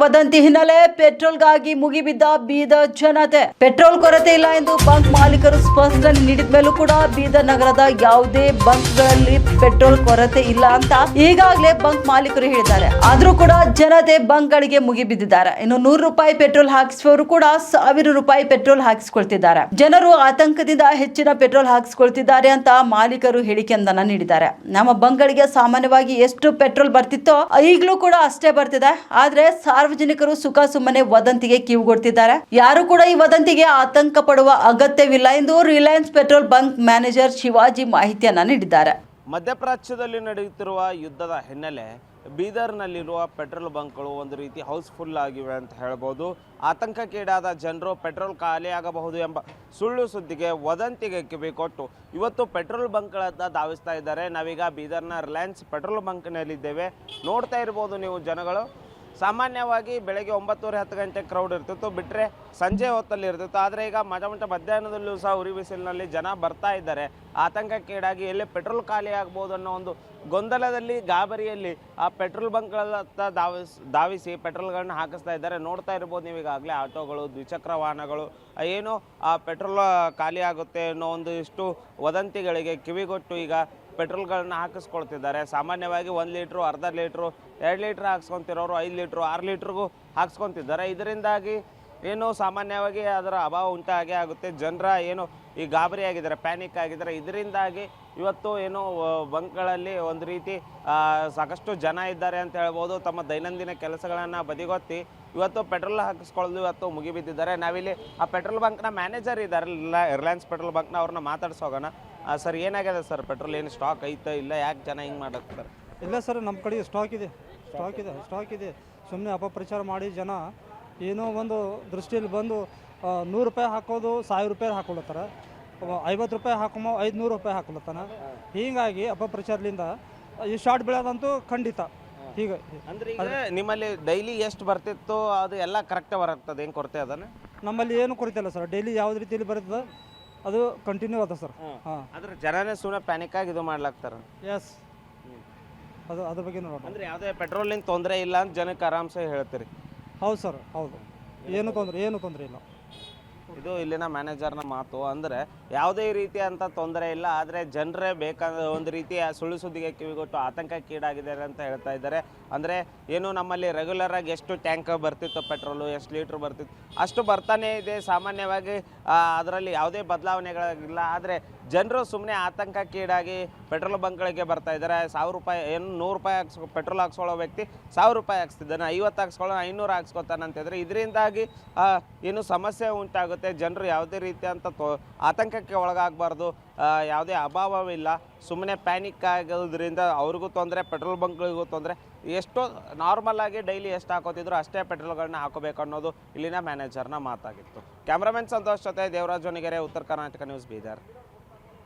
ವದಂತಿ ಹಿನ್ನೆಲೆ ಪೆಟ್ರೋಲ್ಗಾಗಿ ಮುಗಿಬಿದ್ದ ಬೀದರ್ ಜನತೆ. ಪೆಟ್ರೋಲ್ ಕೊರತೆ ಇಲ್ಲ ಎಂದು ಬಂಕ್ ಮಾಲೀಕರು ಸ್ಪಷ್ಟನೆ ನೀಡಿದ ಮೇಲೂ ಕೂಡ ಬೀದರ್ ನಗರದ ಯಾವುದೇ ಬಂಕ್ಗಳಲ್ಲಿ ಪೆಟ್ರೋಲ್ ಕೊರತೆ ಇಲ್ಲ ಅಂತ ಈಗಾಗಲೇ ಬಂಕ್ ಮಾಲೀಕರು ಹೇಳಿದ್ದಾರೆ. ಆದ್ರೂ ಕೂಡ ಜನತೆ ಬಂಕ್ಗಳಿಗೆ ಮುಗಿಬಿದ್ದಿದ್ದಾರೆ. ಇನ್ನು ₹100 ಪೆಟ್ರೋಲ್ ಹಾಕಿಸುವವರು ಕೂಡ ₹1000 ಪೆಟ್ರೋಲ್ ಹಾಕಿಸಿಕೊಳ್ತಿದ್ದಾರೆ. ಜನರು ಆತಂಕದಿಂದ ಹೆಚ್ಚಿನ ಪೆಟ್ರೋಲ್ ಹಾಕಿಸಿಕೊಳ್ತಿದ್ದಾರೆ ಅಂತ ಮಾಲೀಕರು ಹೇಳಿಕೆಯೊಂದನ್ನ ನೀಡಿದ್ದಾರೆ. ನಮ್ಮ ಬಂಕ್ಗಳಿಗೆ ಸಾಮಾನ್ಯವಾಗಿ ಎಷ್ಟು ಪೆಟ್ರೋಲ್ ಬರ್ತಿತ್ತೋ ಈಗಲೂ ಕೂಡ ಅಷ್ಟೇ ಬರ್ತಿದೆ. ಆದ್ರೆ ಸಾರ್ವಜನಿಕರು ಸುಖ ಸುಮ್ಮನೆ ವದಂತಿಗೆ ಕಿವಿಗೊಡ್ತಿದ್ದಾರೆ. ಯಾರು ಕೂಡ ಈ ವದಂತಿಗೆ ಆತಂಕ ಪಡುವ ಅಗತ್ಯವಿಲ್ಲ ಎಂದು Reliance petrol bunk manager Shivaji ಮಾಹಿತಿಯನ್ನ ನೀಡಿದ್ದಾರೆ. ಮಧ್ಯಪ್ರಾಚ್ಯದಲ್ಲಿ ನಡೆಯುತ್ತಿರುವ ಯುದ್ಧದ ಹಿನ್ನೆಲೆ ಬೀದರ್ನಲ್ಲಿರುವ ಪೆಟ್ರೋಲ್ ಬಂಕ್ಗಳು ಒಂದು ರೀತಿ ಹೌಸ್ಫುಲ್ ಆಗಿವೆ ಅಂತ ಹೇಳ್ಬೋದು. ಆತಂಕಕ್ಕೀಡಾದ ಜನರು ಪೆಟ್ರೋಲ್ ಖಾಲಿಯಾಗಬಹುದು ಎಂಬ ಸುಳ್ಳು ಸುದ್ದಿಗೆ ವದಂತಿಗೆ ಕಿವಿಕೊಟ್ಟು ಇವತ್ತು ಪೆಟ್ರೋಲ್ ಬಂಕ್ಗಳತ್ತ ಧಾವಿಸ್ತಾ ಇದ್ದಾರೆ. ನಾವೀಗ ಬೀದರ್ನ ರಿಲಯನ್ಸ್ ಪೆಟ್ರೋಲ್ ಬಂಕ್ನಲ್ಲಿದ್ದೇವೆ. ನೋಡ್ತಾ ಇರ್ಬೋದು ನೀವು, ಜನಗಳು ಸಾಮಾನ್ಯವಾಗಿ ಬೆಳಗ್ಗೆ 9:30-10 ಗಂಟೆ ಕ್ರೌಡ್ ಇರ್ತಿತ್ತು, ಬಿಟ್ಟರೆ ಸಂಜೆ ಹೊತ್ತಲ್ಲಿ ಇರ್ತಿತ್ತು. ಆದರೆ ಈಗ ಮಧ್ಯಾಹ್ನದಲ್ಲೂ ಸಹ ಉರಿ ಬಿಸಿಲಿನಲ್ಲಿ ಜನ ಬರ್ತಾ ಇದ್ದಾರೆ. ಆತಂಕಕ್ಕೀಡಾಗಿ ಎಲ್ಲಿ ಪೆಟ್ರೋಲ್ ಖಾಲಿ ಆಗ್ಬೋದು ಅನ್ನೋ ಒಂದು ಗೊಂದಲದಲ್ಲಿ, ಗಾಬರಿಯಲ್ಲಿ ಆ ಪೆಟ್ರೋಲ್ ಬಂಕ್ಗಳತ್ತ ಧಾವಿಸಿ ಪೆಟ್ರೋಲ್ಗಳನ್ನ ಹಾಕಿಸ್ತಾ ಇದ್ದಾರೆ. ನೋಡ್ತಾ ಇರ್ಬೋದು ನೀವು, ಈಗಾಗಲೇ ಆಟೋಗಳು, ದ್ವಿಚಕ್ರ ವಾಹನಗಳು ಏನು ಆ ಪೆಟ್ರೋಲ್ ಖಾಲಿ ಆಗುತ್ತೆ ಅನ್ನೋ ಒಂದಿಷ್ಟು ವದಂತಿಗಳಿಗೆ ಕಿವಿಗೊಟ್ಟು ಈಗ ಪೆಟ್ರೋಲ್ಗಳನ್ನ ಹಾಕಿಸ್ಕೊಳ್ತಿದ್ದಾರೆ. ಸಾಮಾನ್ಯವಾಗಿ 1 ಲೀಟ್ರು, ಅರ್ಧ ಲೀಟ್ರು, 2 ಲೀಟ್ರ್ ಹಾಕ್ಸ್ಕೊತಿರೋರು 5 ಲೀಟ್ರು, 6 ಲೀಟ್ರಿಗೂ ಹಾಕ್ಸ್ಕೊತಿದ್ದಾರೆ. ಇದರಿಂದಾಗಿ ಏನು ಸಾಮಾನ್ಯವಾಗಿ ಅದರ ಅಭಾವ ಉಂಟಾಗೇ ಆಗುತ್ತೆ. ಜನರ ಏನು ಈ ಗಾಬರಿ ಆಗಿದ್ದಾರೆ, ಪ್ಯಾನಿಕ್ ಆಗಿದ್ದಾರೆ. ಇದರಿಂದಾಗಿ ಇವತ್ತು ಏನು ಬಂಕ್ಗಳಲ್ಲಿ ಒಂದು ರೀತಿ ಸಾಕಷ್ಟು ಜನ ಇದ್ದಾರೆ ಅಂತ ಹೇಳ್ಬೋದು. ತಮ್ಮ ದೈನಂದಿನ ಕೆಲಸಗಳನ್ನು ಬದಿಗೊತ್ತಿ ಇವತ್ತು ಪೆಟ್ರೋಲ್ ಹಾಕಿಸ್ಕೊಳ್ಳೋದು ಇವತ್ತು ಮುಗಿಬಿದ್ದಿದ್ದಾರೆ. ನಾವಿಲ್ಲಿ ಆ ಪೆಟ್ರೋಲ್ ಬಂಕ್ನ ಮ್ಯಾನೇಜರ್ ಇದ್ದಾರೆ, ರಿಲಯನ್ಸ್ ಪೆಟ್ರೋಲ್ ಬಂಕ್ನ, ಅವ್ರನ್ನ ಮಾತಾಡ್ಸೋಗೋಣ. ಸರ್, ಏನಾಗಿದೆ ಸರ್? ಪೆಟ್ರೋಲ್ ಏನು ಸ್ಟಾಕ್ ಐತೆ ಇಲ್ಲ? ಯಾಕೆ ಜನ ಹಿಂಗೆ ಮಾಡಕ್ತಾರೆ? ಇಲ್ಲ ಸರ್, ನಮ್ಮ ಕಡೆ ಸ್ಟಾಕ್ ಇದೆ. ಸುಮ್ಮನೆ ಅಪಪ್ರಚಾರ ಮಾಡಿ ಜನ ಏನೋ ಒಂದು ದೃಷ್ಟಿಯಲ್ಲಿ ಬಂದು ₹100 ಹಾಕೋದು ₹1000 ಹಾಕೊಳತ್ತಾರ, ₹50 ಹಾಕೊಂಬ ₹500 ಹಾಕೊಳತ್ತಾನ. ಹೀಗಾಗಿ ಅಪಪ್ರಚಾರದಿಂದ ಈ ಶಾರ್ಟ್ ಬೆಳೆಯೋದಂತೂ ಖಂಡಿತ. ಹೀಗೆ ಅಂದ್ರೆ ಈಗ ನಿಮ್ಮಲ್ಲಿ ಡೈಲಿ ಎಷ್ಟು ಬರ್ತಿತ್ತು ಅದು ಎಲ್ಲ ಕರೆಕ್ಟ್ ಬರ್ತದೆ? ಏನು ಕೊರತೆ ಅದನ್ನ? ನಮ್ಮಲ್ಲಿ ಏನು ಕೊರತೆ ಇಲ್ಲ ಸರ್. ಡೈಲಿ ಯಾವ್ದು ರೀತಿಯಲ್ಲಿ ಬರ್ತದೆ ಅದು ಕಂಟಿನ್ಯೂ ಅದ ಸರ್. ಹಾಂ, ಅದ್ರ ಜನನೇ ಸುಮ್ಮನೆ ಪ್ಯಾನಿಕ್ ಆಗಿ ಇದು ಮಾಡ್ಲಾಕ್ತಾರ. ಎಸ್, ಅದ್ರ ಬಗ್ಗೆ ನೋಡೋಣ. ಅಂದ್ರೆ ಯಾವುದೇ ಪೆಟ್ರೋಲಿನ ತೊಂದರೆ ಇಲ್ಲ ಅಂತ ಜನಕ್ಕೆ ಆರಾಮ್ಸೆ ಹೇಳ್ತೀರಿ? ಹೌದು ಸರ್, ಹೌದು. ಏನು ತೊಂದರೆ ಇಲ್ಲ. ಇದು ಇಲ್ಲಿನ ಮ್ಯಾನೇಜರ್ನ ಮಾತು. ಅಂದರೆ ಯಾವುದೇ ರೀತಿಯಂಥ ತೊಂದರೆ ಇಲ್ಲ, ಆದರೆ ಜನರೇ ಬೇಕಾದ ಒಂದು ರೀತಿಯ ಸುಳ್ಳು ಸುದ್ದಿಗೆ ಕಿವಿಗೊಟ್ಟು ಆತಂಕಕ್ಕೀಡಾಗಿದ್ದಾರೆ ಅಂತ ಹೇಳ್ತಾ ಇದ್ದಾರೆ. ಅಂದರೆ ಏನು ನಮ್ಮಲ್ಲಿ ರೆಗ್ಯುಲರಾಗಿ ಎಷ್ಟು ಟ್ಯಾಂಕ್ ಬರ್ತಿತ್ತು ಪೆಟ್ರೋಲು, ಎಷ್ಟು ಲೀಟ್ರ್ ಬರ್ತಿತ್ತು ಅಷ್ಟು ಬರ್ತಾನೇ ಇದೆ. ಸಾಮಾನ್ಯವಾಗಿ ಅದರಲ್ಲಿ ಯಾವುದೇ ಬದಲಾವಣೆಗಳಿಲ್ಲ. ಆದರೆ ಜನರು ಸುಮ್ಮನೆ ಆತಂಕಕ್ಕೀಡಾಗಿ ಪೆಟ್ರೋಲ್ ಬಂಕ್ಗಳಿಗೆ ಬರ್ತಾ ಇದ್ದಾರೆ. ₹1000 ಏನು ₹100 ಪೆಟ್ರೋಲ್ ಹಾಕ್ಸ್ಕೊಳ್ಳೋ ವ್ಯಕ್ತಿ ₹1000 ಹಾಕ್ಸ್ತಿದ್ದಾನೆ, 50 ಹಾಕ್ಸ್ಕೊಳ್ಳೋ 500 ಹಾಕ್ಸ್ಕೊತಾನೆ ಅಂತಿದ್ರೆ ಇದರಿಂದಾಗಿ ಏನು ಸಮಸ್ಯೆ ಉಂಟಾಗುತ್ತೆ. ಜನರು ಯಾವುದೇ ರೀತಿಯಂಥ ಆತಂಕಕ್ಕೆ ಒಳಗಾಗಬಾರ್ದು. ಯಾವುದೇ ಅಭಾವವಿಲ್ಲ. ಸುಮ್ಮನೆ ಪ್ಯಾನಿಕ್ ಆಗೋದ್ರಿಂದ ಅವ್ರಿಗೂ ತೊಂದರೆ, ಪೆಟ್ರೋಲ್ ಬಂಕ್ಗಳಿಗೂ ತೊಂದರೆ. ಎಷ್ಟೋ ನಾರ್ಮಲ್ ಆಗಿ ಡೈಲಿ ಎಷ್ಟು ಹಾಕೋತಿದ್ರು ಅಷ್ಟೇ ಪೆಟ್ರೋಲ್ಗಳನ್ನ ಹಾಕೋಬೇಕು ಅನ್ನೋದು ಇಲ್ಲಿನ ಮ್ಯಾನೇಜರ್ನ ಮಾತಾಗಿತ್ತು. ಕ್ಯಾಮ್ರಾಮನ್ ಸಂತೋಷ್ ಜೊತೆ ದೇವರಾಜ್ ಹೊನಿಗೆರೆ, ಉತ್ತರ ಕರ್ನಾಟಕ ನ್ಯೂಸ್, ಬೀದರ್.